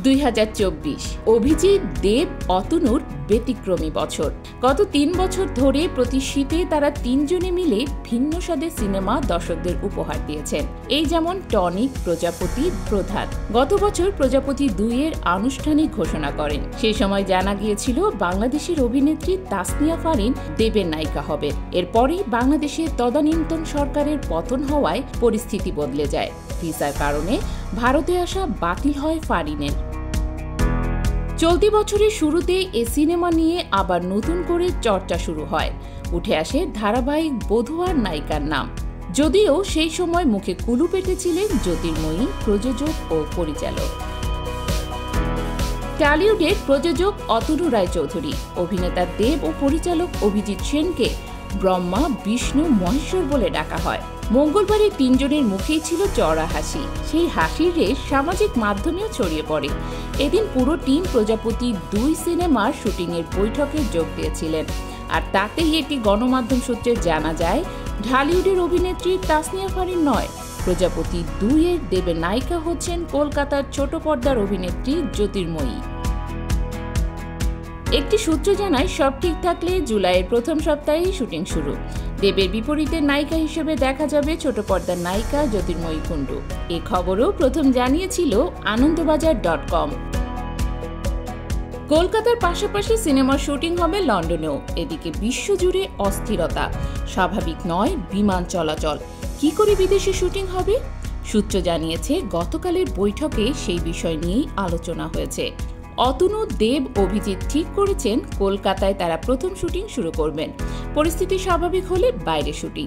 2024 অভিজিৎ, দেব, অতনুর ব্যতিক্রমী বছর। গত 3 বছর ধরে প্রতি শীতে তারা তিনজনে মিলে ভিন্ন স্বাদের সিনেমা দর্শকদের উপহার দিয়েছেন। এই যেমন টনিক, প্রজাপতি, প্রধান। গত বছর প্রজাপতি 2 এর আনুষ্ঠানিক ঘোষণা করেন। সেই সময় জানা গিয়েছিল বাংলাদেশের অভিনেত্রী তাসনিয়া ফারিন দেবের নায়িকা হবে। এরপরই বাংলাদেশে তদানীন্তন সরকারের পতন হওয়ায় পরিস্থিতি বদলে যায়। ভিসার কারণে ভারতে আসা বাতিল হয় ফারিনের। চলতি বছরের শুরুতে এ সিনেমা নিয়ে আবার নতুন করে চর্চা শুরু হয়। উঠে আসে ধারাবাহিক বধূয়ার নায়িকার নাম। যদিও সেই সময় মুখে কুলু পেটেছিলেন জ্যোতির্ময়ী, প্রযোজক ও পরিচালক। টলিউডের প্রযোজক অতনু রায়চৌধুরী, অভিনেতা দেব ও পরিচালক অভিজিৎ সেনকে ব্রহ্মা, বিষ্ণু, মহেশ্বর বলে ডাকা হয়। মঙ্গলবারে তিনজনের মুখেই ছিল চড়া হাসি। সেই হাসির রেশ সামাজিক মাধ্যমেও ছড়িয়ে পড়ে। এদিন পুরো টিম প্রজাপতি 2 সিনেমার শুটিংয়ের বৈঠকে যোগ দিয়েছিলেন। আর তাতেই একটি গণমাধ্যম সূত্রে জানা যায়, ঢালিউডের অভিনেত্রী তাসনিয়া ফারিন নয়, প্রজাপতি 2 এর দেবের নায়িকা হচ্ছেন কলকাতার ছোট পর্দার অভিনেত্রী জ্যোতির্ময়ী। একটি সূত্র জানায়, সব ঠিক থাকলে জুলাইয়ের প্রথম সপ্তাহেই শুটিং শুরু। দেবের বিপরীতে নায়িকা হিসেবে দেখা যাবে ছোট পর্দার নায়িকা জ্যোতির্ময়ী কুণ্ডু। এ খবরও প্রথম জানিয়েছিল আনন্দবাজার.com। কলকাতার পাশাপাশি সিনেমার শুটিং হবে লন্ডনেও। এদিকে বিশ্বজুড়ে অস্থিরতা। স্বাভাবিক নয় বিমান চলাচল। কি করে বিদেশে শুটিং হবে? সূত্র জানিয়েছে, গতকালের বৈঠকে সেই বিষয় নিয়েই আলোচনা হয়েছে। অতনু, দেব, অভিজিৎ ঠিক করেছেন কলকাতায় তারা প্রথম শুটিং শুরু করবেন। পরিস্থিতি স্বাভাবিক হলে বাইরে শুটিং।